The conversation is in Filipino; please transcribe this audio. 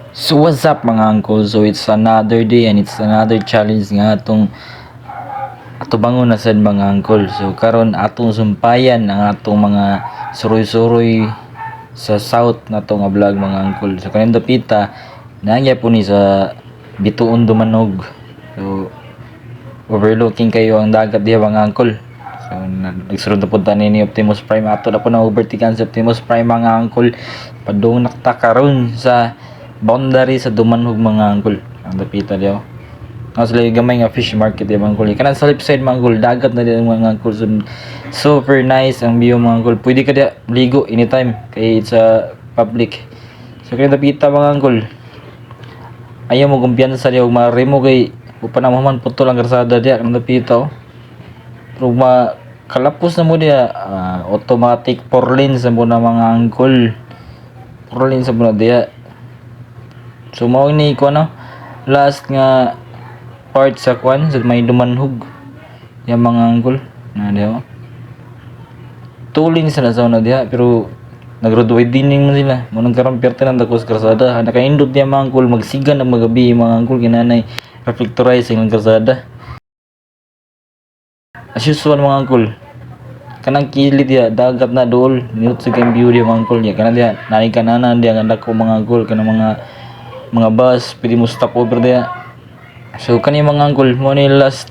So what's up mga uncle? So it's another day and it's another challenge nga atong bangon na sad mga uncle. So karon atong sumpayan ang atong mga suroy-suroy sa south na to nga vlog mga uncle. So kanin dapita naangya po ni sa Bituon Dumanog. So overlooking kayo ang dagat diha mga uncle. So nagsunod na punta ni Optimus Prime ato na po na overtikan sa Optimus Prime mga uncle. Padung nakta karon sa boundary sa Dumanog mga uncle. Ang dapita diyo. Ang sila gamay nga fish market diyo mga uncle. Kanan sa left side mga uncle, dagat na diyo mga uncle. So, super nice ang view mga uncle. Pwede ka diya ligo anytime kay it's a public. So kaya dapita mga uncle. Ayaw mo kumpiyansa diyo mare mo kay upa na man putol ang karsada diya kanang dapita oh. Pero kalapos na mo diya automatic 4 lanes na mo na mga uncle. 4 lanes na mo na diya. So mao ni ko ano last nga part sa kwan sa may Dumanhog yung mga uncle na diha 2 lanes na sa una diha pero nag-road widening mo sila mo nang karon perti nang dakos karsada nakaindot diya mga uncle magsiga na magabi mga uncle kinanay reflectorizing ng karsada as usual mga uncle kanang kilid diya dagat na dool niut sa kang view diya mga uncle diya kanang diya naay kananan diya nga dako mga uncle kanang mga bus pwede mo stop over diya so kani mga uncle mo ni last